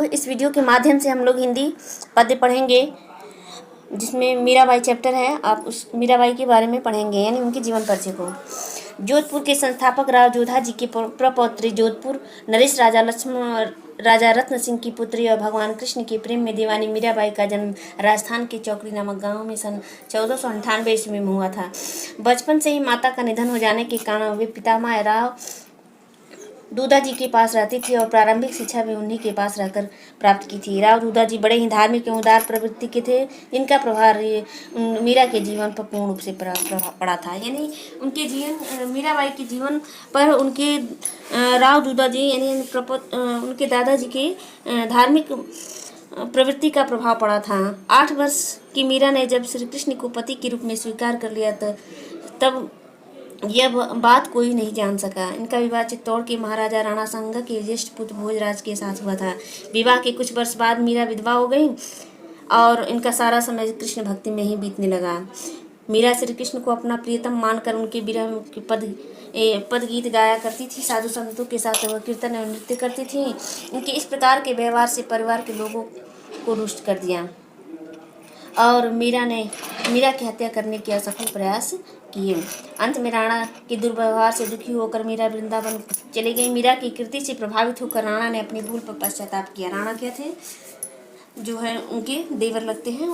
इस वीडियो के माध्यम से हम लोग हिंदी पद्य पढ़ेंगे, जिसमें मीराबाई चैप्टर है। आप उस मीराबाई के बारे में पढ़ेंगे, यानी उनके जीवन परिचय को। जोधपुर के संस्थापक राव जोधा जी की प्रपौत्री, जोधपुर नरेश राजा रत्न सिंह की पुत्री और भगवान कृष्ण के प्रेम में दीवानी मीराबाई का जन्म राजस्थान के चौकड़ी नामक गांव में सन 1498 ईस्वी में हुआ था। बचपन से ही माता का निधन हो जाने के कारण वे पितामह राव दूधा जी के पास रहती थी और प्रारंभिक शिक्षा भी उन्हीं के पास रहकर प्राप्त की थी। राव दूधा जी बड़े ही धार्मिक एवं उदार प्रवृत्ति के थे। इनका प्रभाव मीरा के जीवन पर पूर्ण रूप से प्रभाव पड़ा था। यानी उनके जीवन, मीराबाई के जीवन पर उनके राव दूधा जी यानी उनके दादाजी के धार्मिक प्रवृत्ति का प्रभाव पड़ा था। 8 वर्ष की मीरा ने जब श्री कृष्ण को पति के रूप में स्वीकार कर लिया तब यह बात कोई नहीं जान सका। इनका विवाह चित्तौड़ के महाराजा राणा सांगा के ज्येष्ठ पुत्र भोजराज के साथ हुआ था। विवाह के कुछ वर्ष बाद मीरा विधवा हो गई और इनका सारा समय कृष्ण भक्ति में ही बीतने लगा। मीरा श्री कृष्ण को अपना प्रियतम मानकर उनके विरह के पद गीत गाया करती थी। साधु संतों के साथ वह कीर्तन एवं नृत्य करती थी। इनके इस प्रकार के व्यवहार से परिवार के लोगों को रुष्ट कर दिया और मीरा की हत्या करने के असफल प्रयास किए। अंत में राणा के दुर्व्यवहार से दुखी होकर मीरा वृंदावन चली गई। मीरा की कृति से प्रभावित होकर राणा ने अपनी भूल पर पश्चाताप किया। राणा क्या थे, जो है उनके देवर लगते हैं,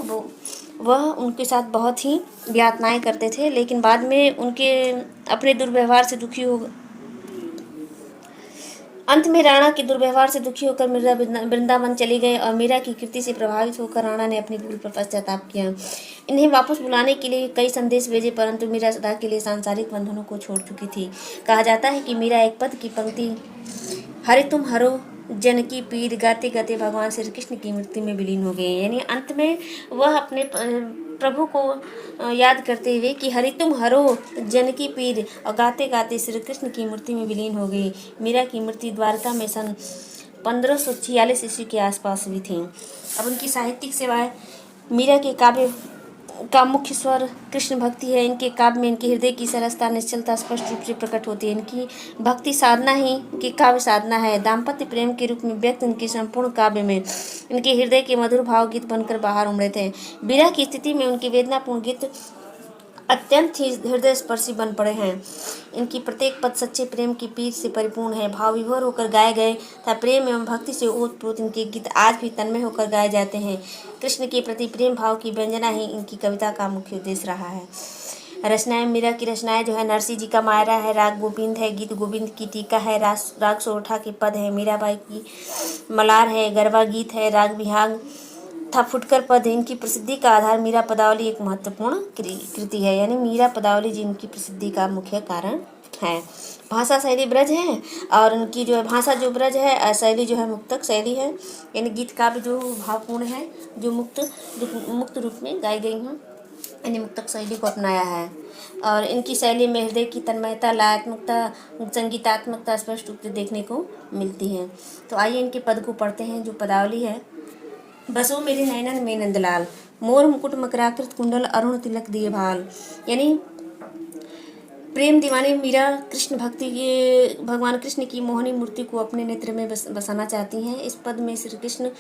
वह उनके साथ बहुत ही यातनाएं करते थे, लेकिन बाद में उनके अपने दुर्व्यवहार से दुखी हो अंत में राणा के दुर्व्यवहार से दुखी होकर मीरा वृंदावन चली गई और मीरा की कृति से प्रभावित होकर राणा ने अपनी भूल पर पश्चाताप किया। इन्हें वापस बुलाने के लिए कई संदेश भेजे, परंतु मीरा सदा के लिए सांसारिक बंधनों को छोड़ चुकी थी। कहा जाता है कि मीरा एक पद की पंक्ति हरे तुम हरो जनकी पीर गाते गाते भगवान श्री कृष्ण की मूर्ति में विलीन हो गए। यानी अंत में वह अपने प्रभु को याद करते हुए कि हरि तुम हरो जनकी पीर और गाते गाते श्री कृष्ण की मूर्ति में विलीन हो गई। मीरा की मूर्ति द्वारका में सन 1546 ईस्वी के आसपास हुई थी। अब उनकी साहित्यिक सेवाएं। मीरा के काव्य का मुख्य स्वर कृष्ण भक्ति है। इनके काव्य में इनके हृदय की सरसता निश्चलता स्पष्ट रूप से प्रकट होती है। इनकी भक्ति साधना ही इनकी काव्य साधना है। दाम्पत्य प्रेम के रूप में व्यक्त इनके संपूर्ण काव्य में इनके हृदय के मधुर भाव गीत बनकर बाहर उमड़े थे। विरह की स्थिति में उनके वेदनापूर्ण गीत अत्यंत ही हृदय स्पर्शी बन पड़े हैं। इनकी प्रत्येक पद सच्चे प्रेम की पीर से परिपूर्ण है। भाव विभोर होकर गाए गए तथा प्रेम एवं भक्ति से ओतप्रोत इनके गीत आज भी तन्मय होकर गाए जाते हैं। कृष्ण के प्रति प्रेम भाव की व्यंजना ही इनकी कविता का मुख्य उद्देश्य रहा है। रचनाएं। मीरा की रचनाएं जो है नरसिंह जी का मायरा है, राग गोविंद है, गीत गोविंद की टीका है, राग सोरठा के पद है, मीराबाई की मलार है, गरबा गीत है, राग बिहाग था, फुटकर पद। इनकी प्रसिद्धि का आधार मीरा पदावली एक महत्वपूर्ण कृति है। यानी मीरा पदावली जी इनकी प्रसिद्धि का मुख्य कारण है। भाषा शैली ब्रज है और उनकी जो है भाषा जो ब्रज है, शैली जो है मुक्तक शैली है। यानी गीत काव्य जो भावपूर्ण है, जो मुक्त रूप में गाई गई हैं, यानी मुक्तक शैली को अपनाया है। और इनकी शैली में हृदय की तन्मयता, लयात्मकता, संगीतात्मकता स्पष्ट रूप से देखने को मिलती है। तो आइए इनके पद को पढ़ते हैं। जो पदावली है। बसो मेरे नैनन में नंदलाल, मोर मुकुट मकराकृत कुंडल अरुण तिलक दिए भाल। यानी प्रेम दीवानी मीरा कृष्ण भक्ति के भगवान कृष्ण की मोहनी मूर्ति को अपने नेत्र में बसाना चाहती हैं। इस पद में श्री कृष्ण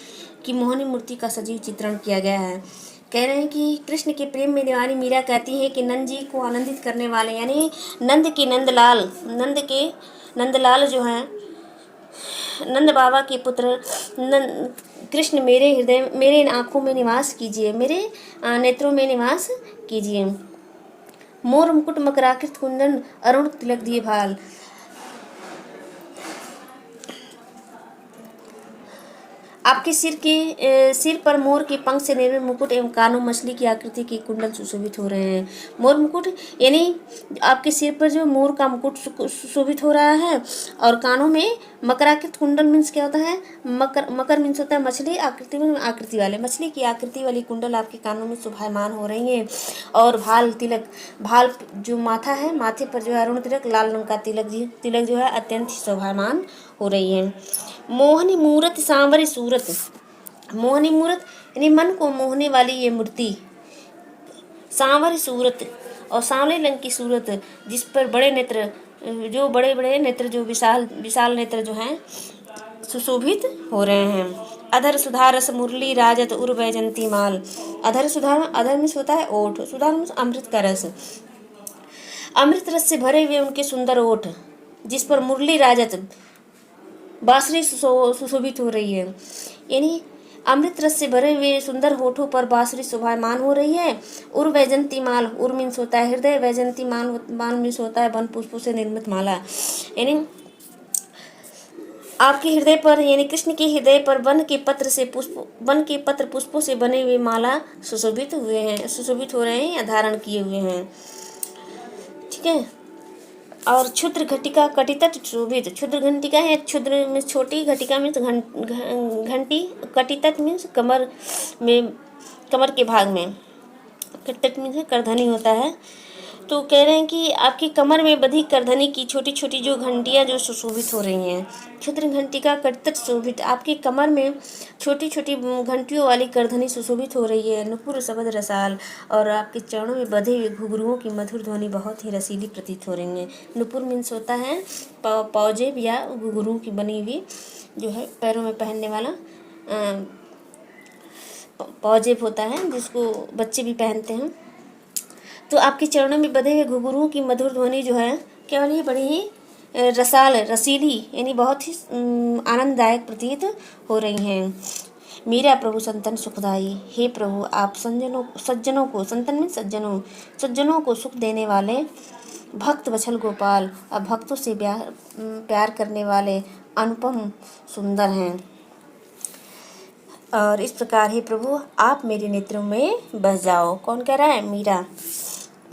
की मोहनी मूर्ति का सजीव चित्रण किया गया है। कह रहे हैं कि कृष्ण के प्रेम में दीवानी मीरा कहती है कि नंद जी को आनंदित करने वाले, यानी नंद के नंदलाल जो हैं, नंद बाबा के पुत्र कृष्ण मेरे आँखों में निवास कीजिए, मेरे नेत्रों में निवास कीजिए। मोर मुकुट मकराकृत कुंदन अरुण तिलक दिए भाल। आपके सिर पर मोर के पंख से निर्मित मुकुट एवं कानों मछली की आकृति के कुंडल सुशोभित हो रहे हैं। मोर मुकुट यानी आपके सिर पर जो मोर का मुकुट सुशोभित हो रहा है और कानों में मकराकृत कुंडल मीन्स क्या होता है, मकर मीन्स होता है मछली, आकृति वाले मछली की आकृति वाली कुंडल आपके कानों में शोभायमान हो रही हैं। और भाल जो माथा है, माथे पर जो है अरुण तिलक, लाल रंग का तिलक जो है अत्यंत ही शोभायमान हो रही है। मोहनी मूरत सांवरी सूरत। मोहनी मूरत यानी मन को मोहने वाली ये मूर्ति, सांवरी सूरत और सांवले रंग की सूरत, जिस पर बड़े बड़े नेत्र जो विशाल नेत्र जो हैं सुशोभित हो रहे हैं। अधर सुधा रस मुरली राजत उर वैजंती माल। अधर सुधा, अधर में होता है ओठ, सुधा में अमृत का रस, अमृत रस से भरे हुए उनके सुंदर ओठ, जिस पर मुरली राजत बांसुरी सुशोभित हो रही है। यानी अमृत रस से भरे हुए सुंदर होठों पर बांसुरी शोभायमान हो रही है। उर वैजंती माल, उर मीन्स होता है हृदय, वैजंती माल माल मीन्स होता है वन पुष्पों से निर्मित माला। यानी आपके हृदय पर, यानी कृष्ण के हृदय पर वन के पत्र पुष्पों से बने हुए माला सुशोभित हुए हैं, सुशोभित हो रहे हैं या धारण किए हुए हैं। ठीक है। और क्षुद्र घटिका कटितट शोभित, क्षुद्र घंटिका है, क्षुद्र में छोटी, घटिका में घंटी, कटितट मीन्स कमर में, कमर के भाग में, कटितट मीन्स करधनी होता है। तो कह रहे हैं कि आपकी कमर में बधी करधनी की छोटी छोटी जो घंटियां जो सुशोभित हो रही हैं, क्षुद्र घंटिका कटितट शोभित, आपकी कमर में छोटी छोटी घंटियों वाली करधनी सुशोभित हो रही है। नुपुर शबद रसाल, और आपके चरणों में बधे हुए घुघरुओं की मधुर ध्वनि बहुत ही रसीली प्रतीत हो रही है। नुपुर मीन्स होता है पौजेब या घुघरू की बनी हुई, जो है पैरों में पहनने वाला पौजेब होता है, जिसको बच्चे भी पहनते हैं। तो आपके चरणों में बधे हुए घुघरुओं की मधुर ध्वनि जो है केवल ही बड़ी ही रसाल, रसीली, यानी बहुत ही आनंददायक प्रतीत हो रही हैं। मीरा प्रभु संतन सुखदाई, हे प्रभु आप सज्जनों को, संतन में सज्जनों को सुख देने वाले, भक्त वत्सल गोपाल, और भक्तों से प्यार करने वाले अनुपम सुंदर हैं। और इस प्रकार ही प्रभु आप मेरे नेत्रों में बस जाओ। कौन कह रहा है? मीरा।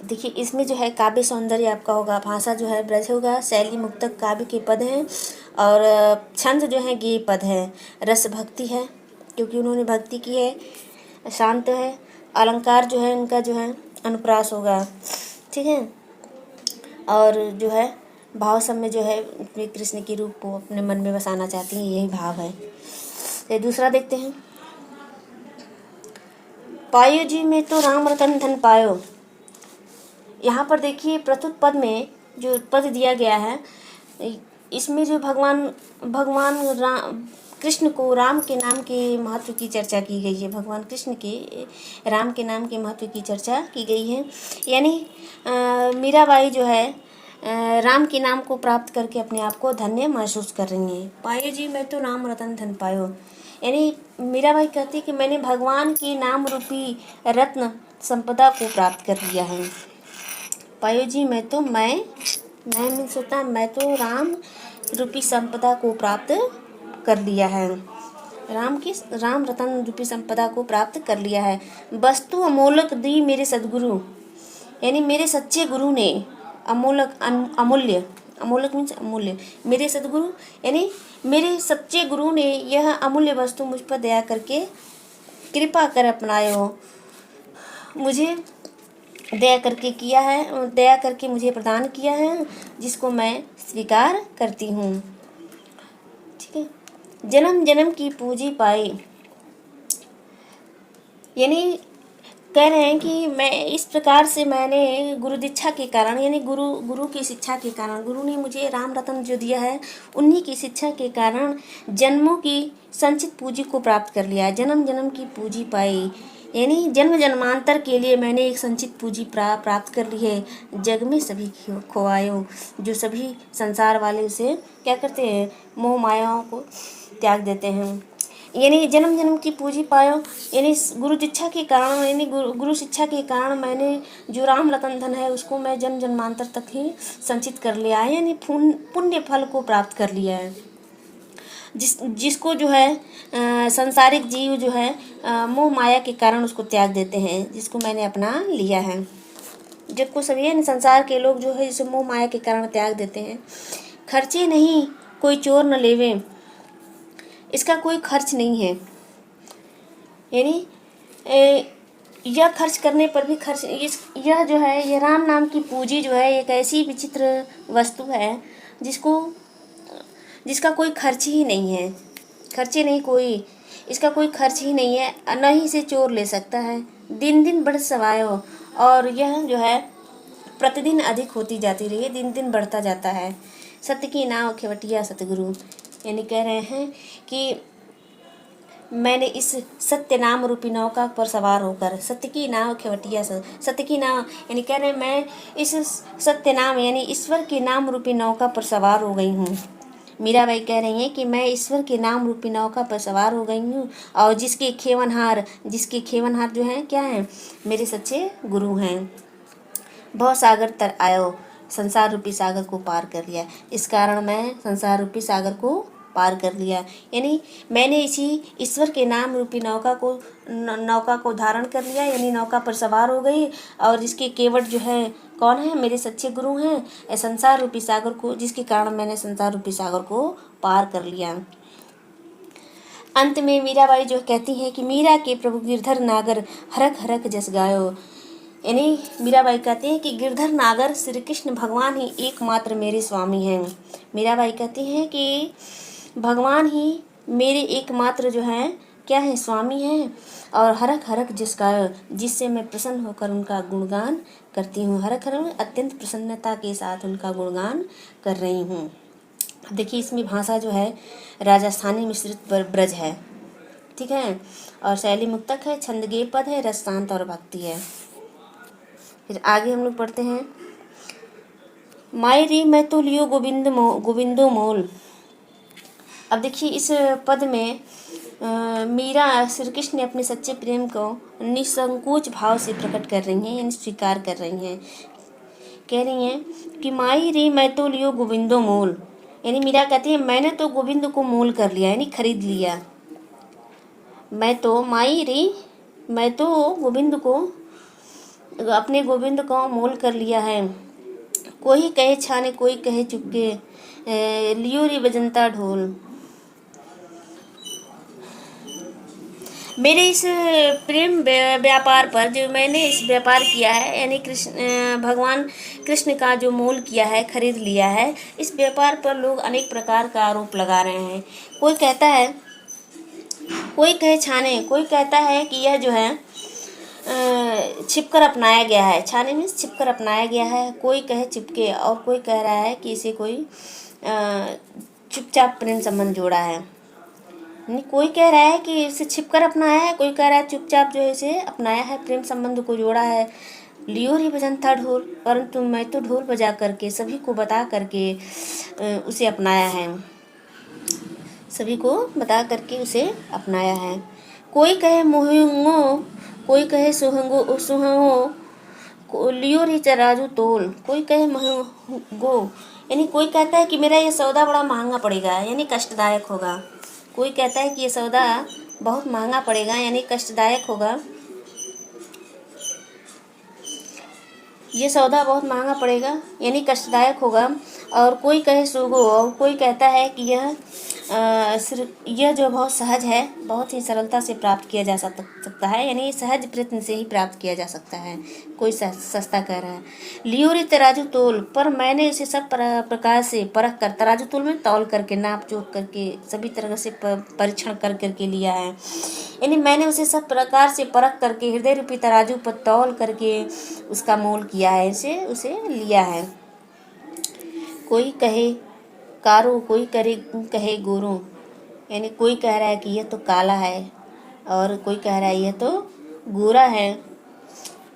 देखिए इसमें जो है काव्य सौंदर्य आपका होगा, भाषा जो है ब्रज होगा, शैली मुक्तक काव्य के पद हैं, और छंद जो है गेय पद है, रस भक्ति है क्योंकि उन्होंने भक्ति की है, शांत है, अलंकार जो है उनका जो है अनुप्रास होगा। ठीक है। और जो है भाव सब में जो है कृष्ण के रूप को अपने मन में बसाना चाहती हैं, यही भाव है। तो दूसरा देखते हैं। पायो जी में तो राम रतन धन पायो। यहाँ पर देखिए प्रस्तुत पद में जो पद दिया गया है, इसमें जो भगवान कृष्ण को राम के नाम के महत्व की चर्चा की गई है। भगवान कृष्ण के राम के नाम के महत्व की चर्चा की गई है। यानी मीराबाई जो है राम के नाम को प्राप्त करके अपने आप को धन्य महसूस कर रही हैं। पायो जी मैं तो राम रतन धन पायो, यानी मीराबाई कहती कि मैंने भगवान के नाम रूपी रत्न संपदा को प्राप्त कर लिया है। पायो जी मैं मीन्स होता है मैं तो राम रूपी संपदा को प्राप्त कर लिया है, राम रतन रूपी संपदा को प्राप्त कर लिया है। वस्तु अमोलक दी मेरे सदगुरु, यानी मेरे सच्चे गुरु ने, अमूल्य मीन्स अमूल्य, मेरे सदगुरु यानी मेरे सच्चे गुरु ने यह अमूल्य वस्तु मुझ पर दया करके कृपा कर अपनाए हो, मुझे दया करके मुझे प्रदान किया है, जिसको मैं स्वीकार करती हूँ। ठीक है। जन्म जन्म की पूंजी पाई, यानी कह रहे हैं कि मैं इस प्रकार से मैंने गुरु दीक्षा के कारण, यानी गुरु की शिक्षा के कारण, गुरु ने मुझे राम रतन जो दिया है उन्हीं की शिक्षा के कारण जन्मों की संचित पूंजी को प्राप्त कर लिया है। जन्म जन्म की पूंजी पाई, यानी जन्म जन्मांतर के लिए मैंने एक संचित पूंजी प्राप्त कर ली है। जग में सभी खोआयो, जो सभी संसार वाले उसे क्या करते हैं, मोह मायाओं को त्याग देते हैं। यानी जन्म जन्म की पूंजी पायो, यानी गुरु दीक्षा के कारण, यानी गुरु शिक्षा के कारण मैंने जो राम रतन धन है उसको मैं जन्म जन्मांतर तक ही संचित कर लिया है, यानी पुण्य फल को प्राप्त कर लिया है। जिसको जो है संसारिक जीव जो है मोह माया के कारण उसको त्याग देते हैं, जिसको मैंने अपना लिया है। जब को सभी है संसार के लोग जो है जिसे मोह माया के कारण त्याग देते हैं। खर्चे नहीं कोई चोर न लेवे, इसका कोई खर्च नहीं है, यानी यह खर्च करने पर भी यह जो है ये राम नाम की पूंजी जो है एक ऐसी विचित्र वस्तु है जिसका कोई खर्च ही नहीं है, इसका कोई खर्च ही नहीं है, न ही इसे चोर ले सकता है। दिन दिन बढ़ सवायो, और यह जो है प्रतिदिन अधिक होती जाती रही है, दिन दिन बढ़ता जाता है। सत्य की नाव खेवटिया सतगुरु, यानी कह रहे हैं कि मैंने इस सत्य नाम रूपी नौका पर सवार होकर, सत्य की नाव खेवटिया सत्य की नाव यानी कह रहे मैं इस सत्य नाम यानी ईश्वर के नाम रूपी नौका पर सवार हो गई हूँ। मीराबाई कह रही हैं कि मैं ईश्वर के नाम रूपी नौका पर सवार हो गई हूँ और जिसके खेवनहार जो हैं क्या हैं, मेरे सच्चे गुरु हैं। भव सागर तर आयो, संसार रूपी सागर को पार कर लिया। इस कारण मैं संसार रूपी सागर को पार कर लिया, यानी मैंने इसी ईश्वर के नाम रूपी नौका को धारण कर लिया, यानी नौका पर सवार हो गई और जिसके केवट जो है कौन है, मेरे सच्चे गुरु हैं। संसार रूपी सागर को, जिसके कारण मैंने संसार रूपी सागर को पार कर लिया। अंत में मीराबाई जो कहती हैं कि मीरा के प्रभु गिरधर नागर हरक हरक जस गायो, यानी मीराबाई कहती हैं कि गिरधर नागर श्री कृष्ण भगवान ही एकमात्र मेरे स्वामी हैं। मीराबाई कहती हैं कि भगवान ही मेरे एकमात्र जो हैं क्या है, स्वामी हैं। और हरक हरक जस गायो, जिससे मैं प्रसन्न होकर उनका गुणगान करती हूँ। हरक हरक अत्यंत प्रसन्नता के साथ उनका गुणगान कर रही हूँ। देखिए इसमें भाषा जो है राजस्थानी मिश्रित ब्रज है, ठीक है, और शैली मुक्तक है, छंदगेय पद है, रस शांत और भक्ति है। फिर आगे हम लोग पढ़ते हैं, माई री मैं तो लियो गोविंदो मोल। अब देखिए इस पद में मीरा श्री कृष्ण ने अपने सच्चे प्रेम को निसंकोच भाव से प्रकट कर रही हैं, यानी स्वीकार कर रही हैं। कह रही हैं कि माई री मैं तो लियो गोविंदो मोल, यानी मीरा कहती है मैंने तो गोविंद को मोल कर लिया, यानी खरीद लिया। मैं तो गोविंद को, अपने गोविंद को मोल कर लिया है। कोई कहे छाने कोई कहे चुपके, लियो रे बजंता ढोल। मेरे इस प्रेम व्यापार पर जो मैंने इस व्यापार किया है, यानी भगवान कृष्ण का जो मोल किया है, खरीद लिया है, इस व्यापार पर लोग अनेक प्रकार का आरोप लगा रहे हैं। कोई कहता है, कोई कहे छाने, कोई कहता है कि यह जो है छिपकर अपनाया गया है। छाने में छिपकर अपनाया गया है। कोई कहे चिपके और कोई कह रहा है कि इसे कोई चुपचाप प्रेम संबंध जोड़ा है। कोई कह रहा है कि इसे छिपकर अपनाया है, कोई कह रहा है चुपचाप जो है इसे अपनाया है, प्रेम संबंध को जोड़ा है। लियो रे बजंता ढोल, परंतु मैं तो ढोल बजा करके सभी को बता करके उसे अपनाया है, सभी को बता करके उसे अपनाया है। कोई कहे मोहंगो, कोई कहे सुहंगो सुहंगो, लियो रे तराजू तोल, कोई कहे महंगो, यानी कोई कहता है कि मेरा ये सौदा बड़ा महंगा पड़ेगा, यानी कष्टदायक होगा। कोई कहता है कि ये सौदा बहुत महंगा पड़ेगा, यानी कष्टदायक होगा, ये सौदा बहुत महंगा पड़ेगा यानी कष्टदायक होगा। और कोई कहे सुगो, और कोई कहता है कि यह जो बहुत सहज है, बहुत ही सरलता से प्राप्त किया जा सकता है, यानी सहज प्रयत्न से ही प्राप्त किया जा सकता है। कोई सस्ता कह रहा है। लियो रे तराजू तोल, पर मैंने इसे सब प्रकार से परख कर, तराजू तोल में तौल करके, नाप जोख करके, सभी तरह से परीक्षण कर करके लिया है, यानी मैंने उसे सब प्रकार से परख करके हृदय रूपी तराजू पर तौल करके उसका मोल किया है, उसे लिया है। कोई कहे कारो, कोई कहे गोरो, यानी कोई कह रहा है कि यह तो काला है और कोई कह रहा है यह तो गोरा है,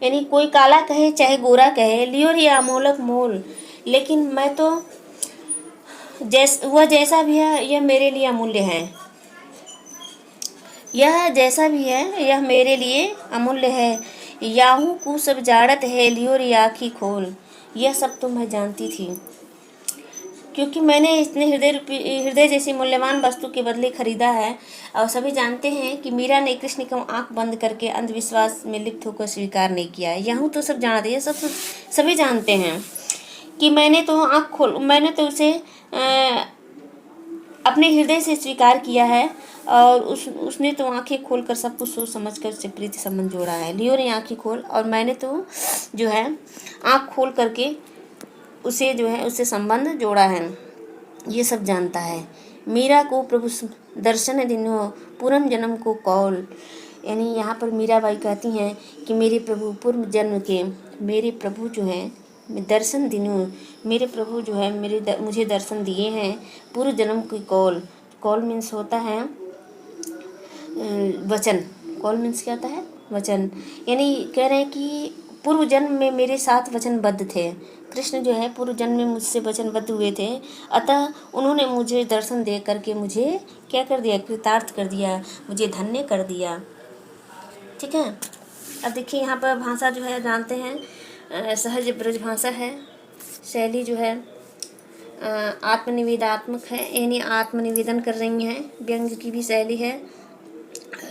यानी कोई काला कहे चाहे गोरा कहे, लियो रे अमोलक मोल, लेकिन मैं तो वह जैसा भी है यह मेरे लिए अमूल्य है, यह जैसा भी है यह मेरे लिए अमूल्य है। याहू को सब जाड़त है, लियो रे आँखी खोल, यह सब तो मैं जानती थी, क्योंकि मैंने इतने हृदय जैसी मूल्यवान वस्तु के बदले खरीदा है। और सभी जानते हैं कि मीरा ने कृष्ण को आंख बंद करके अंधविश्वास में लिप्त होकर स्वीकार नहीं किया है। यहाँ तो सब जानते हैं, सभी जानते हैं कि मैंने तो उसे अपने हृदय से स्वीकार किया है और उसने तो आंखें खोलकर सब कुछ सोच समझ कर उससे प्रीति संबंध जोड़ा है। लियो रे आँखें खोल, और मैंने तो जो है आँख खोल करके उसे जो है उससे संबंध जोड़ा है, ये सब जानता है। मीरा को प्रभु दर्शन दिनो पूर्व जन्म को कौल, यानी यहाँ पर मीराबाई कहती हैं कि मेरे प्रभु पूर्व जन्म के, मेरे प्रभु जो हैं दर्शन दिनों, मेरे प्रभु जो है मुझे दर्शन दिए हैं पूर्व जन्म की कौल। कौल मीन्स होता है वचन, कॉल मीन्स क्या होता है, वचन, यानी कह रहे हैं कि पूर्व जन्म में मेरे साथ वचनबद्ध थे। कृष्ण जो है पूर्व जन्म में मुझसे वचनबद्ध हुए थे, अतः उन्होंने मुझे दर्शन दे करके मुझे क्या कर दिया, कृतार्थ कर दिया, मुझे धन्य कर दिया। ठीक है। अब देखिए यहाँ पर भाषा जो है जानते हैं सहज ब्रज भाषा है, शैली जो है आत्मनिवेदात्मक है, यानी आत्मनिवेदन कर रही हैं, व्यंग की भी शैली है,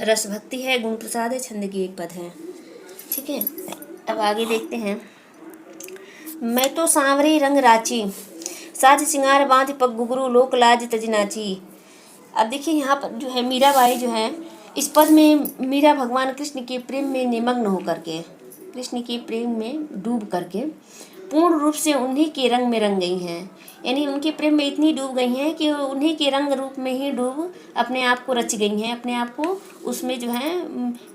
रस भक्ति है, गुण प्रसाद है, छंद की एक पद है। ठीक है। अब आगे देखते हैं। मैं तो सांवरे रंग राची, साज सिंगार बांध पग घुघरू, लोक लाज तज नाची। अब देखिए यहाँ पर जो है मीराबाई जो है इस पद में मीरा भगवान कृष्ण के प्रेम में निमग्न होकर के, कृष्ण के प्रेम में डूब करके पूर्ण रूप से उन्हीं के रंग में रंग गई हैं, यानी उनके प्रेम में इतनी डूब गई हैं कि उन्हीं के रंग रूप में ही डूब अपने आप को रच गई हैं, अपने आप को उसमें जो है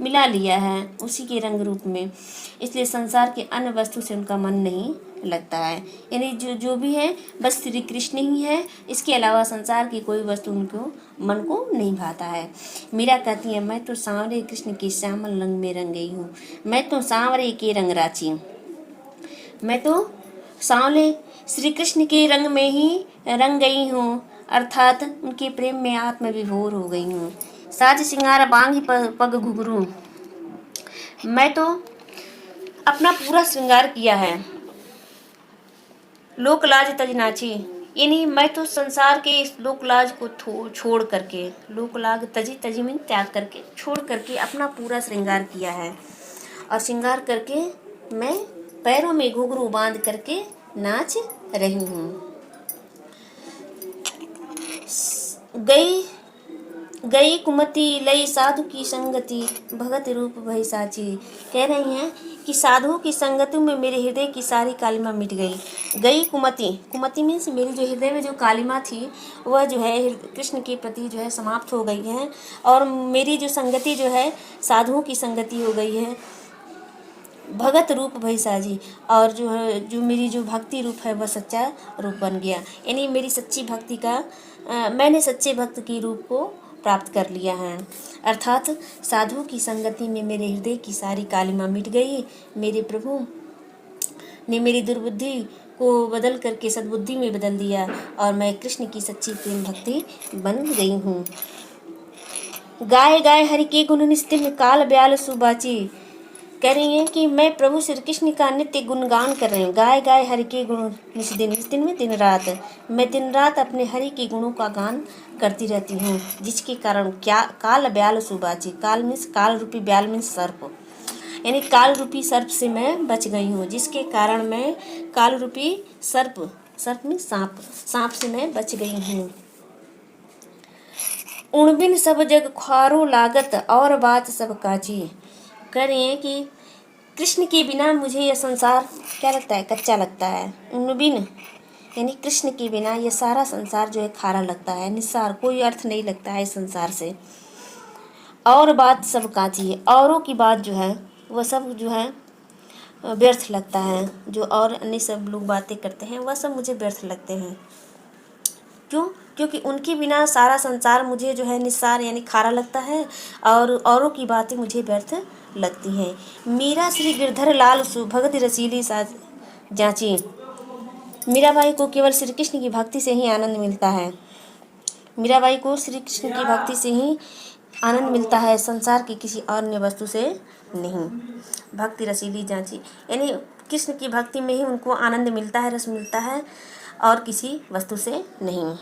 मिला लिया है, उसी के रंग रूप में। इसलिए संसार के अन्य वस्तु से उनका मन नहीं लगता है, यानी जो भी है बस श्री कृष्ण ही है, इसके अलावा संसार की कोई वस्तु उनको मन को नहीं भाता है। मीरा कहती है मैं तो सांवरे कृष्ण के श्यामल रंग में रंग गई हूँ, मैं तो सांवरे के रंग राची, मैं तो सांवले श्री कृष्ण के रंग में ही रंग गई हूँ, अर्थात उनके प्रेम में आत्मविभोर हो गई हूँ। साज सिंगार बांधी पग घुघरू, मैं तो अपना पूरा श्रृंगार किया है, लोक लाज तज नाची, यानी मैं तो संसार के इस लोक लाज को छोड़ करके, लोक लाज तजी में त्याग करके, छोड़ करके अपना पूरा श्रृंगार किया है, और श्रृंगार करके मैं पैरों में घुघरू बांध करके नाच रही हूँ। गई कुमति लई साधु की संगति, भगत रूप भई साची। कह रही हैं कि साधुओं की संगति में मेरे हृदय की सारी कालिमा मिट गई। गई कुमति, कुमति मीन्स मेरी जो हृदय में जो कालिमा थी वह जो है कृष्ण के प्रति जो है समाप्त हो गई है, और मेरी जो संगति जो है साधुओं की संगति हो गई है। भगत रूप भई साजी, और जो है जो मेरी जो भक्ति रूप है वह सच्चा रूप बन गया, यानी मेरी सच्ची भक्ति का मैंने सच्चे भक्त की रूप को प्राप्त कर लिया है, अर्थात साधु की संगति में मेरे हृदय की सारी कालिमा मिट गई। मेरे प्रभु ने मेरी दुर्बुद्धि को बदल करके सद्बुद्धि में बदल दिया, और मैं कृष्ण की सच्ची प्रेम भक्ति बन गई हूँ। गाय गाय हरि के गुण निस्तिन, काल ब्याल सुबाची। कह रही हैं कि मैं प्रभु श्री कृष्ण का नित्य गुणगान कर रही हूँ। गाय गाय हरि के गुण निस्दिन में दिन रात, मैं दिन रात अपने हरि के गुणों का गान करती रहती हूँ, जिसके कारण क्या काल ब्याल सुबाची, काल मीन्स काल रूपी, ब्याल मीन्स सर्प, यानी काल रूपी सर्प से मैं बच गई हूँ, जिसके कारण मैं काल रूपी सर्प, सर्प मीन्स सांप, सांप से मैं बच गई हूँ। उणबिन सब जग ख्वारो लागत, और बात सब काची। कह रही हैं कि कृष्ण के बिना मुझे यह संसार क्या लगता है, कच्चा लगता है। उनबिन यानी कृष्ण के बिना यह सारा संसार जो है खारा लगता है, निस्सार, कोई अर्थ नहीं लगता है इस संसार से। और बात सब काची है, औरों की बात जो है वह सब जो है व्यर्थ लगता है, जो और अन्य सब लोग बातें करते हैं वह सब मुझे व्यर्थ लगते हैं। क्यों? क्योंकि उनके बिना सारा संसार मुझे जो है निस्सार यानी खारा लगता है, और औरों की बातें मुझे व्यर्थ लगती हैं। मीरा श्री गिरधर लाल सुभगत रसीली साज जांची। मीराबाई को केवल श्री कृष्ण की भक्ति से ही आनंद मिलता है, मीराबाई को श्री कृष्ण की भक्ति से ही आनंद मिलता है, संसार की किसी अन्य वस्तु से नहीं। भक्ति रसीली जांची, यानी कृष्ण की भक्ति में ही उनको आनंद मिलता है, रस मिलता है, और किसी वस्तु से नहीं।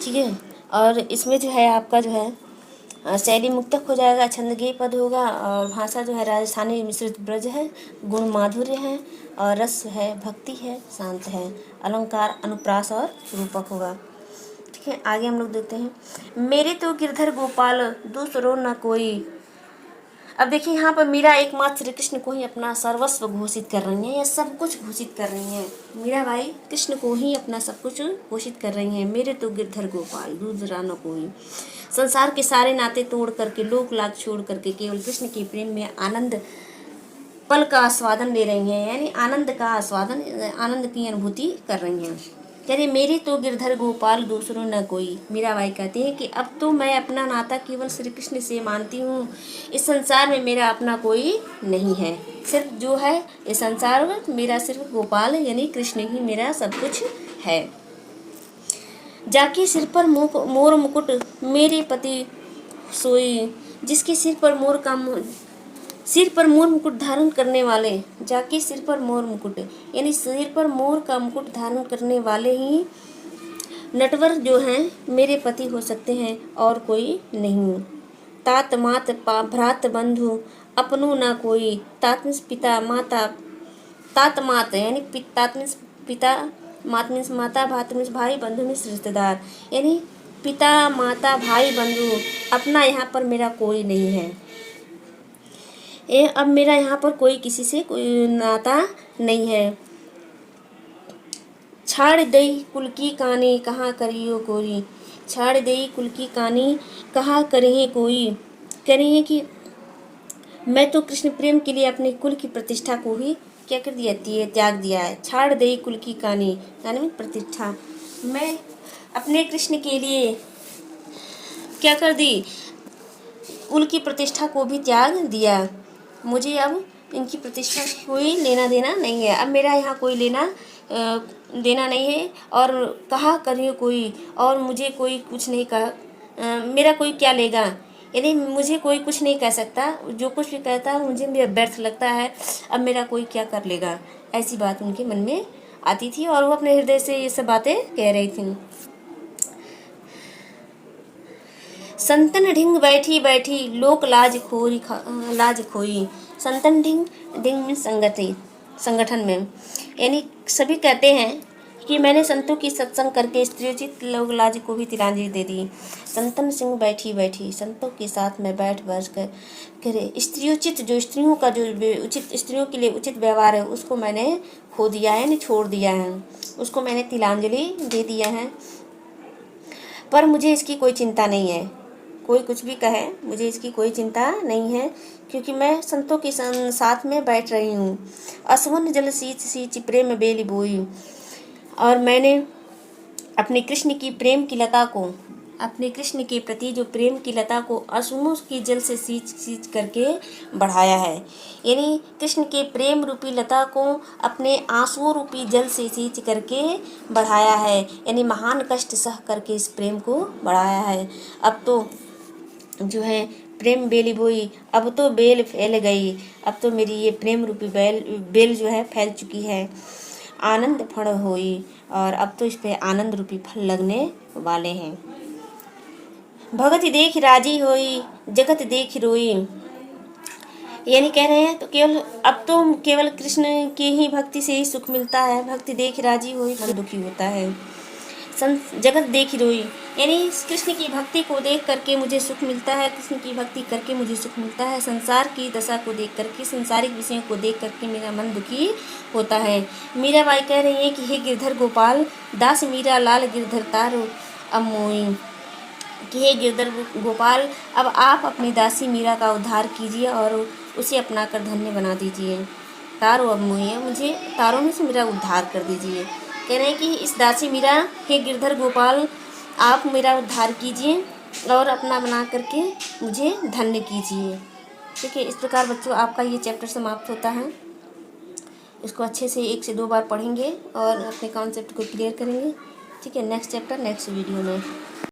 ठीक है। और इसमें जो है आपका जो है शैली मुक्तक हो जाएगा, छंदगेय पद होगा, और भाषा जो है राजस्थानी मिश्रित ब्रज है, गुण माधुर्य है, और रस है, भक्ति है, शांत है, अलंकार अनुप्रास और रूपक होगा। ठीक है। आगे हम लोग देखते हैं। मेरे तो गिरधर गोपाल दूसरो न कोई। अब देखिए यहाँ पर मीरा एकमात्र श्री कृष्ण को ही अपना सर्वस्व घोषित कर रही हैं, या सब कुछ घोषित कर रही हैं। मीराबाई कृष्ण को ही अपना सब कुछ घोषित कर रही हैं। मेरे तो गिरधर गोपाल दूसरा न कोई। संसार के सारे नाते तोड़ करके, लोक लाग छोड़ करके केवल कृष्ण के प्रेम में आनंद पल का आस्वादन ले रही हैं, यानी आनंद का आस्वादन, आनंद की अनुभूति कर रही हैं। यानी मेरे तो गिरधर गोपाल दूसरों न कोई। मीराबाई कहती है कि अब तो मैं अपना नाता केवल श्री कृष्ण से मानती हूँ, इस संसार में मेरा अपना कोई नहीं है। सिर्फ जो है इस संसार में मेरा सिर्फ गोपाल यानी कृष्ण ही मेरा सब कुछ है। जाके सिर पर मोर मुकुट मेरे पति सोई, जिसके सिर पर मोर मुकुट धारण करने वाले, जाके सिर पर मोर मुकुट यानी सिर पर मोर का मुकुट धारण करने वाले ही नटवर जो हैं मेरे पति हो सकते हैं और कोई नहीं। तात मात भ्रात बंधु अपनो ना कोई, तात मीन्स पिता, माता, तात मात यानी तात मीन्स पिता, मात मीन्स माता, भात मीन्स भाई, बंधु मीन्स रिश्तेदार, यानी पिता माता भाई बंधु अपना यहाँ पर मेरा कोई नहीं है। अब मेरा यहाँ पर कोई किसी से कोई नाता नहीं है। छाड़ दई कुल की कहानी कहाँ करियो कोई, छाड़ दई कुल की कहानी कहाँ करिए कोई। कह रही है कि मैं तो कृष्ण प्रेम के लिए अपने कुल की प्रतिष्ठा को ही क्या कर दिया, त्याग दिया है। छाड़ दई कुल की कहानी यानी प्रतिष्ठा, मैं अपने कृष्ण के लिए क्या कर दी, कुल की प्रतिष्ठा को भी त्याग दिया। मुझे अब इनकी प्रतिष्ठा कोई लेना देना नहीं है। अब मेरा यहाँ कोई लेना देना नहीं है। और कहा करिए कोई, और मुझे कोई कुछ नहीं कहा, मेरा कोई क्या लेगा, यानी मुझे कोई कुछ नहीं कह सकता। जो कुछ भी कहता है मुझे व्यर्थ लगता है। अब मेरा कोई क्या कर लेगा, ऐसी बात उनके मन में आती थी और वो अपने हृदय से ये सब बातें कह रही थी। संतन ढिंग बैठी बैठी लोक लाज खोई। संतन ढिंग में संगठन में, यानी सभी कहते हैं कि मैंने संतों की सत्संग करके स्त्रियोचित लोक लाज को भी तिलांजलि दे दी। संतन सिंह बैठी बैठी, संतों के साथ में बैठ कर करे स्त्रियोचित, जो स्त्रियों का जो उचित, स्त्रियों के लिए उचित व्यवहार है उसको मैंने खो दिया है, यानी छोड़ दिया है, उसको मैंने तिलांजलि दे दिया है। पर मुझे इसकी कोई चिंता नहीं है, कोई कुछ भी कहे मुझे इसकी कोई चिंता नहीं है, क्योंकि मैं संतों के साथ में बैठ रही हूँ। असवन जल सींच सींच प्रेम बेली बोई, और मैंने अपने कृष्ण की प्रेम की लता को, अपने कृष्ण के प्रति जो प्रेम की लता को आंसुओं की जल से सींच सींच करके बढ़ाया है, यानी कृष्ण के प्रेम रूपी लता को अपने आंसुओं रूपी जल से सींच करके बढ़ाया है, यानी महान कष्ट सह करके इस प्रेम को बढ़ाया है। अब तो जो है प्रेम बेली बोई, अब तो बेल फैल गई, अब तो मेरी ये प्रेम रूपी बेल जो है फैल चुकी है। आनंद फण होई, और अब तो इस पे आनंद रूपी फल लगने वाले हैं। भगत देख राजी होई, जगत देख रोई, यानी कह रहे हैं तो केवल अब तो केवल कृष्ण की ही भक्ति से ही सुख मिलता है। भक्ति देख राजी होई, मन दुखी होता है। जगत देख रोई, यानी कृष्ण की भक्ति को देख करके मुझे सुख मिलता है, कृष्ण की भक्ति करके मुझे सुख मिलता है। संसार की दशा को देख करके, संसारिक विषयों को देख करके मेरा मन दुखी होता है। मीराबाई कह रही है कि हे गिरधर गोपाल, दास मीरा लाल गिरधर तारो अब मोई, कि हे गिरधर गोपाल, अब आप अपनी दासी मीरा का उद्धार कीजिए और उसे अपना कर धन्य बना दीजिए। तारो अब मोई, मुझे तारों में से मेरा उद्धार कर दीजिए। कह रहे हैं कि इस दासी मीरा, हे गिरधर गोपाल, आप मेरा उद्धार कीजिए और अपना बना करके मुझे धन्य कीजिए। ठीक है, इस प्रकार बच्चों आपका ये चैप्टर समाप्त होता है। इसको अच्छे से 1 से 2 बार पढ़ेंगे और अपने कॉन्सेप्ट को क्लियर करेंगे। ठीक है, नेक्स्ट चैप्टर नेक्स्ट वीडियो में।